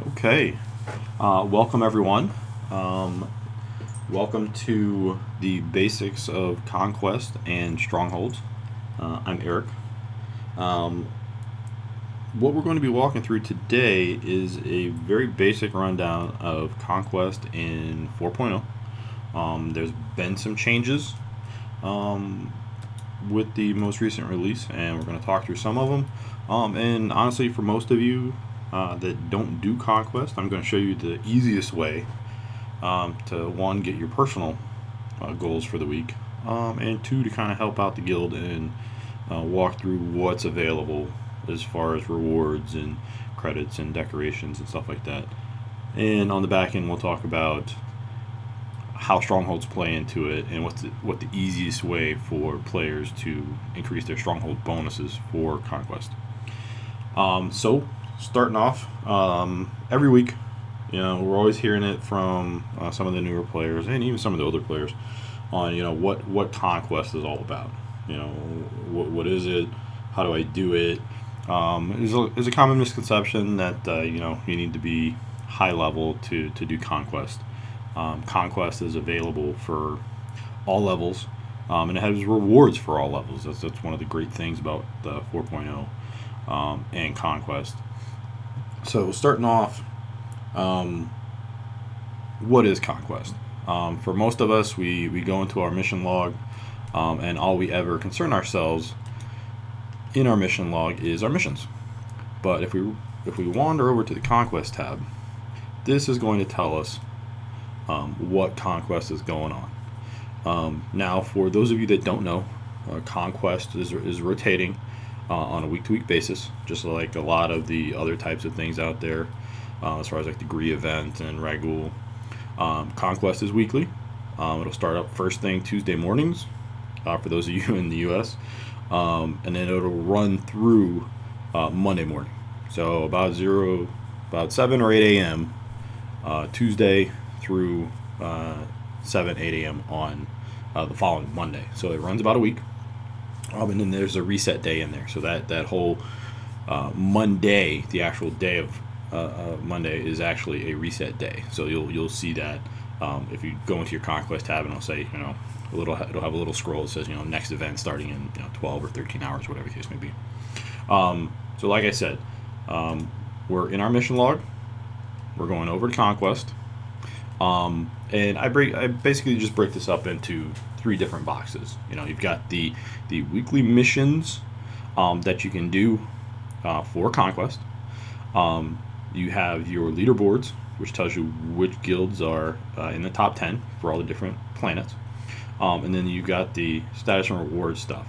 Okay, welcome everyone. Um, Welcome to the basics of Conquest and Strongholds. I'm Eric. Um, what we're going to be walking through today is a very basic rundown of Conquest in 4.0. There's been some changes um, with the most recent release, and we're going to talk through some of them. And honestly, for most of you that don't do Conquest, I'm going to show you the easiest way to one, get your personal goals for the week, and two, to kind of help out the guild and walk through what's available as far as rewards and credits and decorations and stuff like that. And on the back end, we'll talk about how strongholds play into it and what the easiest way for players to increase their stronghold bonuses for Conquest. So starting off, every week, we're always hearing it from some of the newer players and even some of the older players on what Conquest is all about. What is it? How do I do it? There's a common misconception that you need to be high level to do Conquest. Conquest is available for all levels, and it has rewards for all levels. That's one of the great things about 4.0 and Conquest. So starting off, what is Conquest? For most of us, we go into our mission log, and all we ever concern ourselves in our mission log is our missions. But if we wander over to the Conquest tab, this is going to tell us what Conquest is going on. Now, for those of you that don't know, Conquest is rotating on a week-to-week basis, just like a lot of the other types of things out there, as far as like degree event and Ragul. Conquest is weekly. It'll start up first thing Tuesday mornings for those of you in the U.S., and then it'll run through Monday morning. So about 7 or 8 a.m. Tuesday through 7, 8 a.m. on the following Monday. So it runs about a week. And then there's a reset day in there. So that whole Monday, the actual day of Monday, is actually a reset day. So you'll see that if you go into your Conquest tab, and it'll say it'll have a little scroll that says next event starting in 12 or 13 hours, whatever the case may be. So like I said, we're in our mission log. We're going over to Conquest. And I basically just break this up into 3 different boxes. You've got the weekly missions that you can do for Conquest. You have your leaderboards, which tells you which guilds are in the top 10 for all the different planets. And then you've got the status and reward stuff.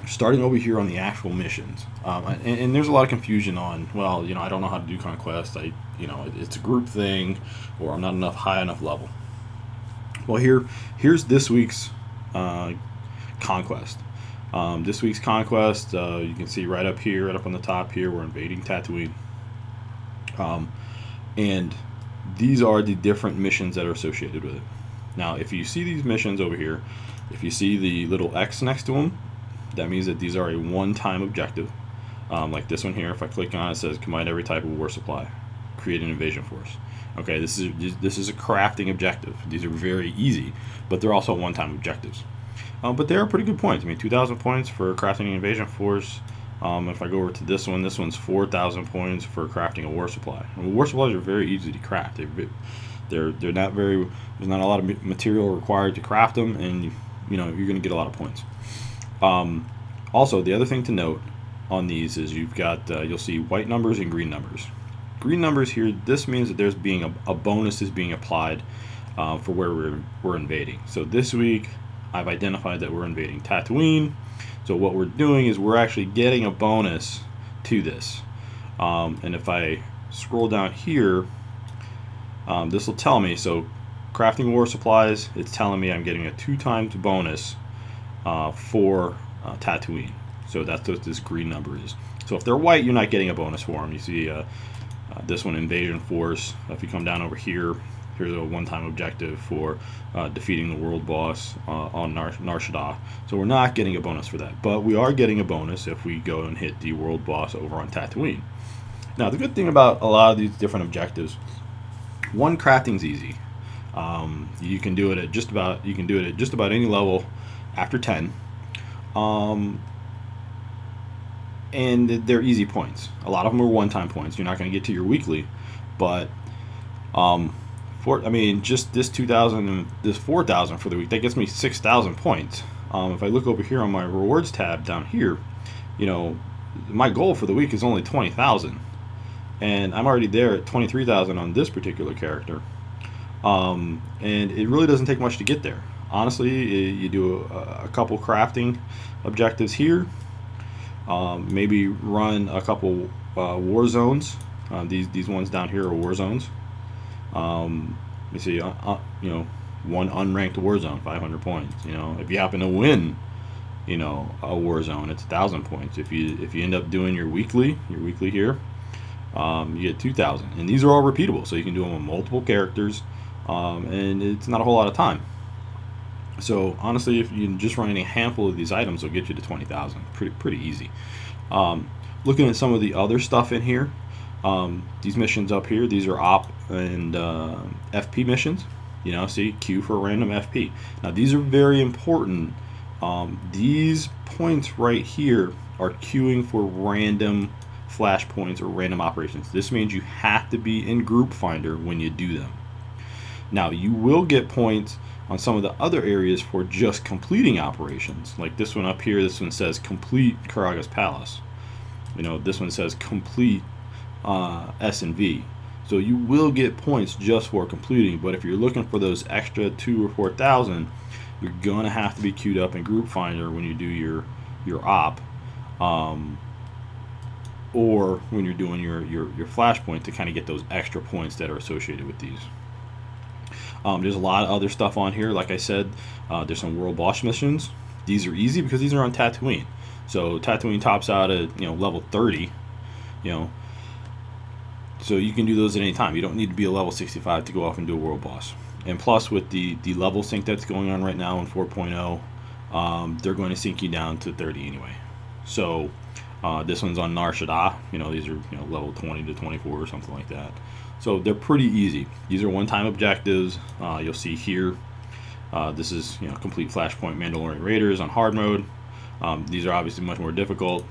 Starting over here on the actual missions, and there's a lot of confusion on, I don't know how to do Conquest. It's a group thing, or I'm not high enough level. Well, here's this week's Conquest. This week's Conquest, you can see right up here, right up on the top here, we're invading Tatooine. And these are the different missions that are associated with it. Now, if you see these missions over here, if you see the little X next to them, that means that these are a one-time objective. Like this one here, if I click on it, it says combine every type of war supply, create an invasion force. Okay, this is a crafting objective. These are very easy, but they're also one-time objectives. But they are pretty good points. 2,000 points for crafting an invasion force. If I go over to this one's 4,000 points for crafting a war supply. War supplies are very easy to craft. They're not very. There's not a lot of material required to craft them, and you're going to get a lot of points. Also, the other thing to note on these is you've got you'll see white numbers and green numbers. Green numbers here, this means that there's being a bonus is being applied for where we're invading. So this week, I've identified that we're invading Tatooine. So what we're doing is we're actually getting a bonus to this. And if I scroll down here, this will tell me. So crafting war supplies, it's telling me I'm getting a 2 times bonus for Tatooine. So that's what this green number is. So if they're white, you're not getting a bonus for them. You see this one, invasion force. If you come down over here, here's a one-time objective for defeating the world boss on Nar Shaddaa. So we're not getting a bonus for that, but we are getting a bonus if we go and hit the world boss over on Tatooine. Now, the good thing about a lot of these different objectives, one, crafting's easy. You can do it at just about any level after 10. And they're easy points. A lot of them are one-time points. You're not going to get to your weekly, but just this 2,000 and this 4,000 for the week, that gets me 6,000 points. If I look over here on my rewards tab down here, my goal for the week is only 20,000, and I'm already there at 23,000 on this particular character. And it really doesn't take much to get there. Honestly, you do a couple crafting objectives here. Maybe run a couple war zones. These ones down here are war zones. Let me see. One unranked war zone, 500 points. If you happen to win, a war zone, it's 1,000 points. If you end up doing your weekly here, you get 2,000. And these are all repeatable, so you can do them with multiple characters, and it's not a whole lot of time. So honestly, if you just run a handful of these items, will get you to 20,000. Pretty easy. Looking at some of the other stuff in here, these missions up here, these are op and FP missions. See, queue for a random FP. Now these are very important. These points right here are queuing for random flashpoints or random operations. This means you have to be in Group Finder when you do them. Now you will get points on some of the other areas for just completing operations. Like this one up here, this one says complete Karaga's Palace. This one says complete S&V. So you will get points just for completing, but if you're looking for those extra 2,000 or 4,000, you're gonna have to be queued up in Group Finder when you do your op, or when you're doing your flashpoint to kind of get those extra points that are associated with these. There's a lot of other stuff on here. Like I said, there's some world boss missions. These are easy because these are on Tatooine. So Tatooine tops out at level 30. So you can do those at any time. You don't need to be a level 65 to go off and do a world boss. And plus, with the level sync that's going on right now in 4.0, they're going to sync you down to 30 anyway. So this one's on Nar Shaddaa. These are level 20 to 24 or something like that. So they're pretty easy. These are one-time objectives. You'll see here, this is complete Flashpoint Mandalorian Raiders on hard mode. These are obviously much more difficult.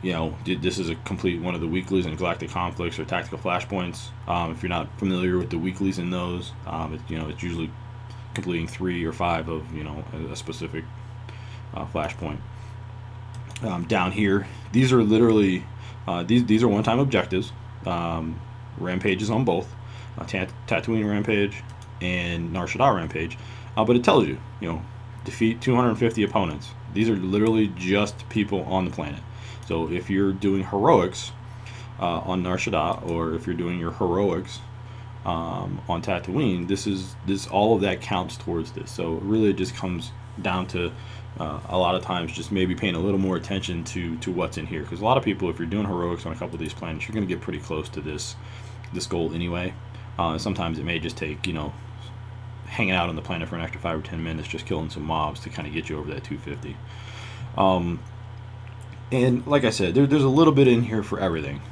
This is a complete one of the weeklies in Galactic Conflicts or Tactical Flashpoints. If you're not familiar with the weeklies in those, it's usually completing 3 or 5 of a specific flashpoint. Down here, these are literally these are one-time objectives. Rampages on both Tatooine Rampage and Nar Shaddaa Rampage, but it tells you, defeat 250 opponents. These are literally just people on the planet. So if you're doing heroics on Nar Shaddaa, or if you're doing your heroics on Tatooine, this all of that counts towards this. So really, it just comes down to a lot of times just maybe paying a little more attention to what's in here, because a lot of people, if you're doing heroics on a couple of these planets, you're going to get pretty close to this goal anyway. Sometimes it may just take hanging out on the planet for an extra 5 or 10 minutes, just killing some mobs to kind of get you over that 250. And like I said, there's a little bit in here for everything.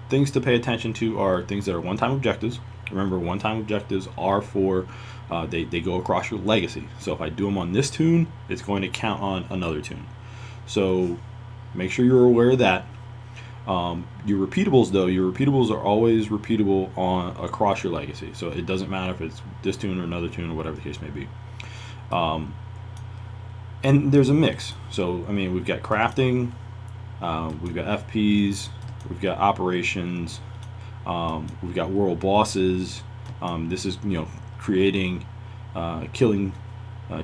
Things to pay attention to are things that are one-time objectives. Remember, one-time objectives are for they go across your legacy. So if I do them on this tune, it's going to count on another tune. So make sure you're aware of that. Your repeatables, though, are always repeatable across your legacy. So it doesn't matter if it's this tune or another tune or whatever the case may be. And there's a mix. So we've got crafting, we've got FPs, we've got operations, we've got world bosses. This is creating, killing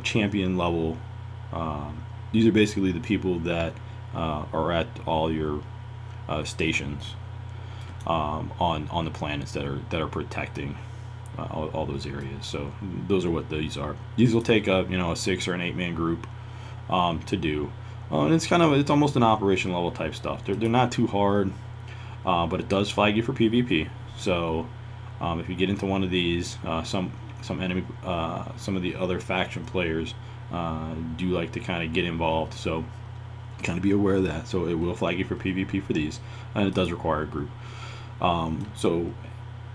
champion level. These are basically the people that are at all your stations on the planets that are protecting all those areas. So those are what these are. These will take a 6 or an 8-man group to do. And it's almost an operation level type stuff. They're not too hard, but it does flag you for PvP. So if you get into one of these, some enemy, some of the other faction players do like to kind of get involved. So Kind of be aware of that. So it will flag you for PvP for these, and it does require a group. So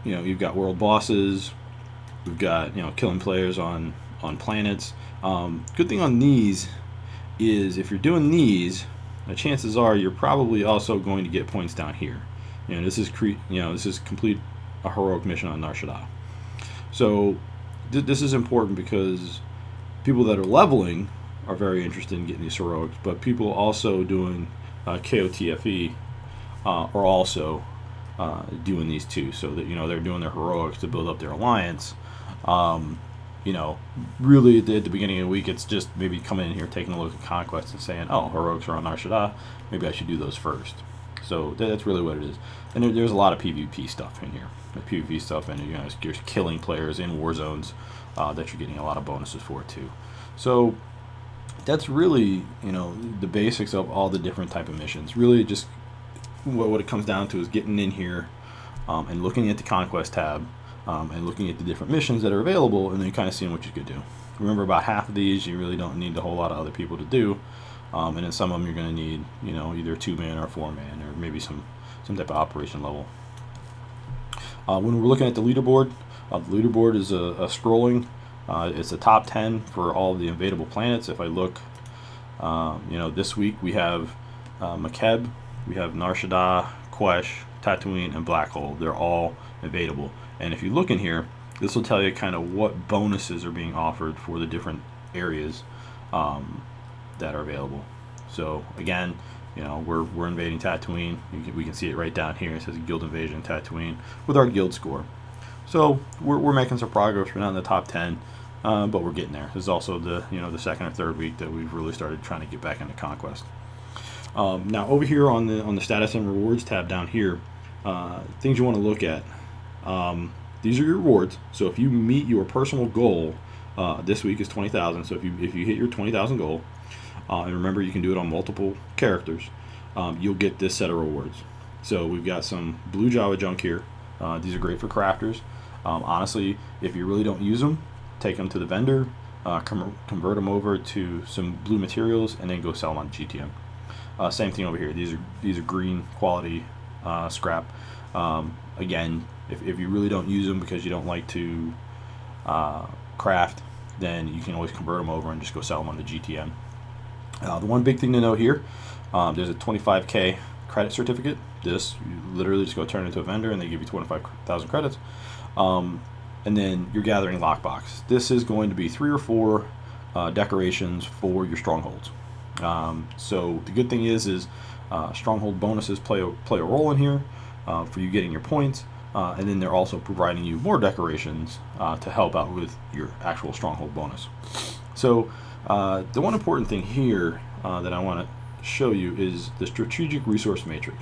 you've got world bosses. We've got killing players on planets. Good thing on these is if you're doing these, the chances are you're probably also going to get points down here. This is complete a heroic mission on Nar Shaddaa. So this is important because people that are leveling are very interested in getting these heroics, but people also doing KOTFE are also doing these too, so that they're doing their heroics to build up their alliance. Really at the beginning of the week, it's just maybe coming in here, taking a look at Conquest and saying, oh, heroics are on Nar Shaddaa, maybe I should do those first. So that's really what it is. And there's a lot of PvP stuff in here. The PvP stuff, and you're killing players in war zones that you're getting a lot of bonuses for too. So that's really the basics of all the different type of missions. Really, just what it comes down to is getting in here and looking at the Conquest tab and looking at the different missions that are available, and then kind of seeing what you could do. Remember, about half of these you really don't need a whole lot of other people to do, and then some of them you're going to need either 2-man or 4-man, or maybe some type of operation level. When we're looking at the leaderboard is a scrolling. It's a top 10 for all of the invadable planets. If I look, this week we have Makeb, we have Nar Shaddaa, Quesh, Tatooine, and Black Hole. They're all invadable. And if you look in here, this will tell you kind of what bonuses are being offered for the different areas that are available. So again, we're invading Tatooine. We can see it right down here. It says Guild Invasion Tatooine with our guild score. So we're making some progress. We're not in the top 10, but we're getting there. This is also the second or third week that we've really started trying to get back into Conquest. Now over here on the status and rewards tab down here, things you want to look at. These are your rewards. So if you meet your personal goal, this week is 20,000. So if you hit your 20,000 goal, and remember you can do it on multiple characters, you'll get this set of rewards. So we've got some blue Java junk here. These are great for crafters. Honestly, if you really don't use them, take them to the vendor, convert them over to some blue materials, and then go sell them on GTM. Same thing over here. These are green quality scrap. Again, if you really don't use them because you don't like to craft, then you can always convert them over and just go sell them on the GTM. The one big thing to know here, there's a 25k credit certificate. This, you literally just go turn it into a vendor and they give you 25,000 credits. And then you're gathering lockbox. This is going to be 3 or 4 decorations for your strongholds. So the good thing is stronghold bonuses play a role in here for you getting your points, and then they're also providing you more decorations to help out with your actual stronghold bonus. So the one important thing here that I want to show you is the strategic resource matrix.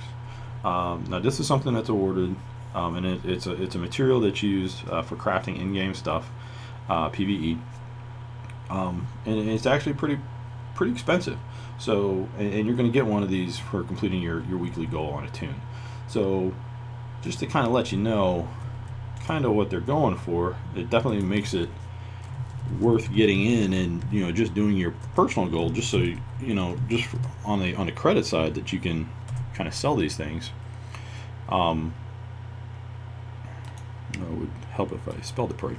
Now this is something that's awarded, and it's a material that's used for crafting in-game stuff, PvE, and it's actually pretty expensive. So and you're going to get one of these for completing your weekly goal on a tune. So just to kind of let you know kind of what they're going for, it definitely makes it worth getting in and just doing your personal goal, just so just on the credit side that you can kind of sell these things. It would help if I spelled it right.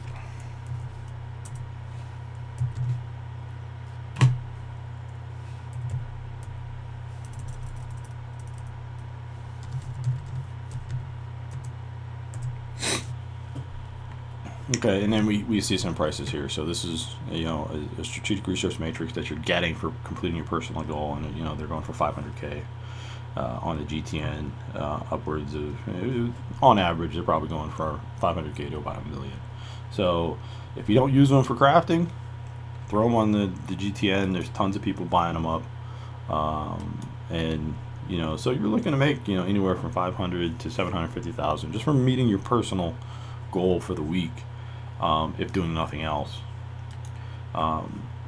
Okay, and then we see some prices here. So this is a strategic resource matrix that you're getting for completing your personal goal, and they're going for 500k on the GTN, upwards of, on average they're probably going for 500k to about $1 million. So if you don't use them for crafting, throw them on the GTN. There's tons of people buying them up, and so you're looking to make anywhere from 500 to 750,000 just from meeting your personal goal for the week, if doing nothing else.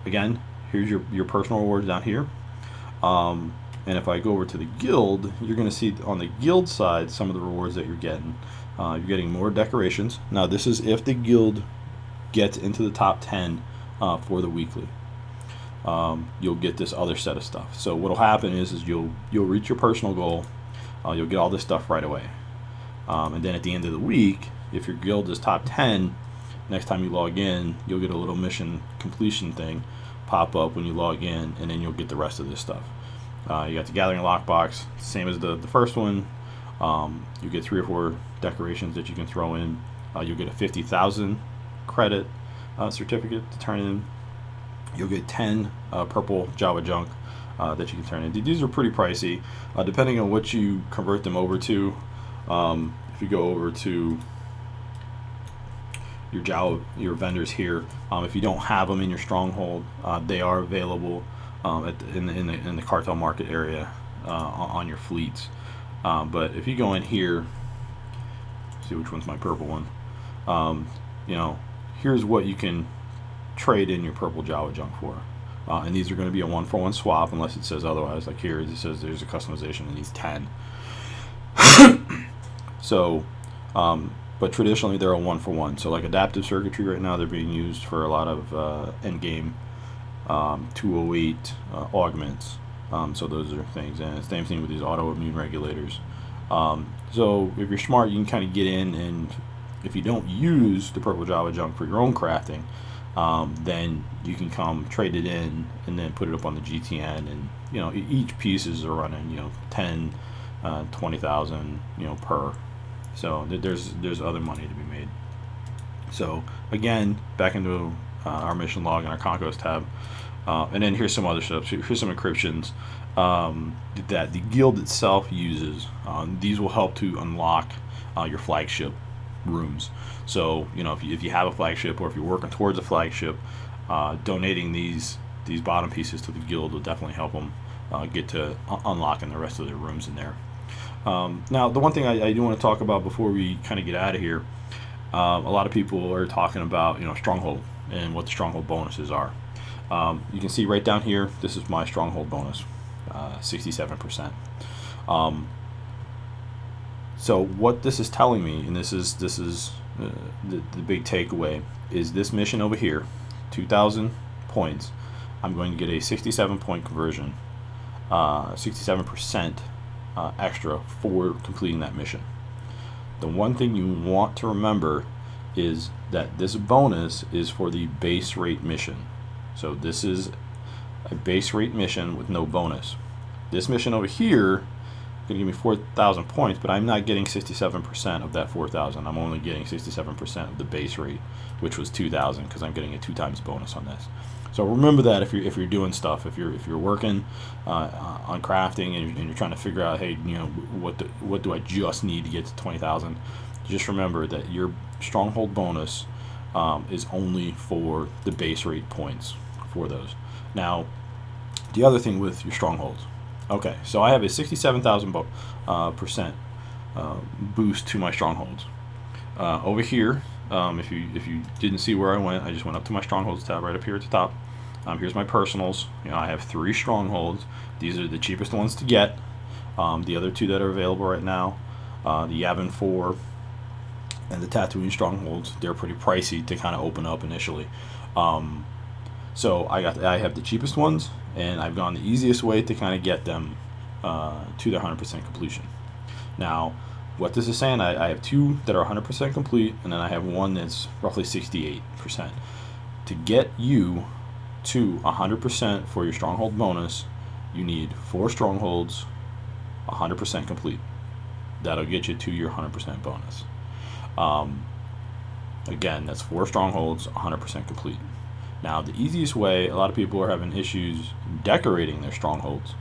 Again, here's your personal rewards down here, and if I go over to the guild, you're going to see on the guild side some of the rewards that you're getting. You're getting more decorations. Now this is if the guild gets into the top 10 for the weekly. you'll get this other set of stuff. So what'll happen is you'll reach your personal goal. You'll get all this stuff right away. And then at the end of the week, if your guild is top 10, next time you log in, you'll get a little mission completion thing pop up when you log in, and then you'll get the rest of this stuff. You got the gathering lockbox, same as the first one. You get 3 or 4 decorations that you can throw in. You'll get a 50,000 credit certificate to turn in. You'll get 10 purple Java junk that you can turn in. These are pretty pricey, depending on what you convert them over to. If you go over to your vendors here, if you don't have them in your stronghold, they are available in the cartel market area on your fleets. But if you go in here, see which one's my purple one. Here's what you can trade in your purple Java junk for. And these are going to be a 1-for-1 swap unless it says otherwise. Like here, it says there's a customization in these 10. So, but traditionally they're a 1-for-1. So like adaptive circuitry right now, they're being used for a lot of end game 208 augments. So those are things, and it's the same thing with these autoimmune regulators. So if you're smart, you can kind of get in, and if you don't use the purple Java junk for your own crafting, then you can come trade it in and then put it up on the GTN, and each pieces are running 10, 20,000 per. So there's other money to be made. So again, back into our mission log and our Conquest tab, and then here's some other stuff. Here's some encryptions that the guild itself uses. These will help to unlock your flagship rooms. So if you have a flagship, or if you're working towards a flagship, donating these bottom pieces to the guild will definitely help them get to unlocking the rest of their rooms in there. Now, the one thing I do want to talk about before we kind of get out of here, a lot of people are talking about stronghold and what the stronghold bonuses are. You can see right down here, this is my stronghold bonus, 67%. So what this is telling me, and this is the big takeaway, is this mission over here, 2,000 points. I'm going to get a 67-point conversion, 67% extra for completing that mission. The one thing you want to remember is that this bonus is for the base rate mission. So this is a base rate mission with no bonus. This mission over here is going to give me 4,000 points, but I'm not getting 67% of that 4,000. I'm only getting 67% of the base rate, which was 2,000, because I'm getting a 2 times bonus on this. So remember that if you're doing stuff, if you're working on crafting and you're trying to figure out, hey, what do I just need to get to 20,000? Just remember that your stronghold bonus is only for the base rate points for those. Now, the other thing with your strongholds. Okay, so I have a 67,000% boost to my strongholds. Over here, if you didn't see where I went, I just went up to my strongholds tab right up here at the top. Here's my personals. I have 3 strongholds. These are the cheapest ones to get. The other 2 that are available right now, the Yavin 4 and the Tatooine strongholds, they're pretty pricey to kind of open up initially. So I have the cheapest ones, and I've gone the easiest way to kind of get them to their 100% completion. Now, what this is saying, I have 2 that are 100% complete, and then I have 1 that's roughly 68%. To get you to 100% for your stronghold bonus, you need 4 strongholds, 100% complete. That'll get you to your 100% bonus. Again, that's 4 strongholds, 100% complete. Now, the easiest way, a lot of people are having issues decorating their strongholds.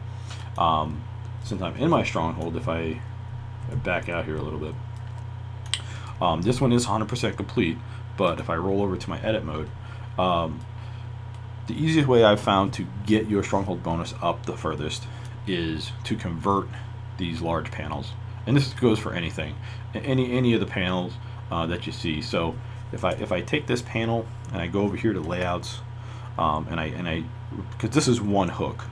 Since I'm in my stronghold, if I back out here a little bit, this one is 100% complete, but if I roll over to my edit mode, the easiest way I've found to get your stronghold bonus up the furthest is to convert these large panels. And this goes for anything, any of the panels that you see. So if I take this panel and I go over here to layouts, and I because this is 1 hook,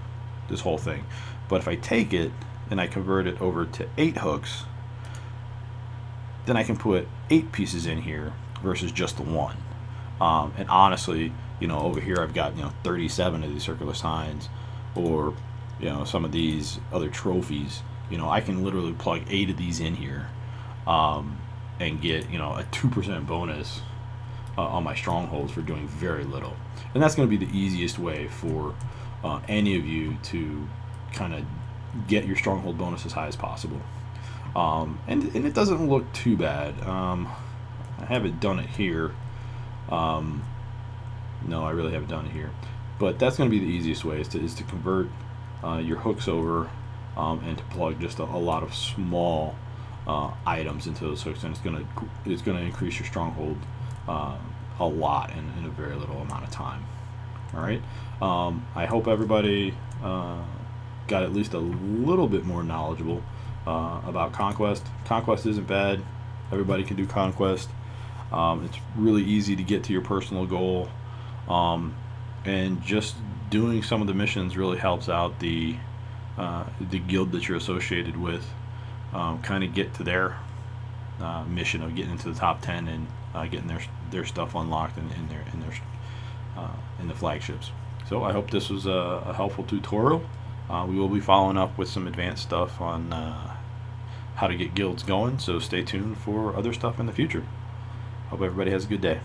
this whole thing, but if I take it and I convert it over to 8 hooks, then I can put 8 pieces in here versus just the 1. And honestly, over here I've got 37 of these circular signs, or some of these other trophies. I can literally plug 8 of these in here, and get a 2% bonus on my strongholds for doing very little. And that's going to be the easiest way for any of you to kind of get your stronghold bonus as high as possible. And it doesn't look too bad. I haven't done it here. No, I really haven't done it here. But that's going to be the easiest way, is to convert your hooks over, and to plug just a lot of small items into those hooks, and it's going to increase your stronghold a lot in a very little amount of time. All right. I hope everybody got at least a little bit more knowledgeable about Conquest. Conquest isn't bad. Everybody can do Conquest. It's really easy to get to your personal goal, and just doing some of the missions really helps out the guild that you're associated with, kind of get to their mission of getting into the top 10 and getting their stuff unlocked in the flagships. So I hope this was a helpful tutorial. We will be following up with some advanced stuff on how to get guilds going, so stay tuned for other stuff in the future. Hope everybody has a good day.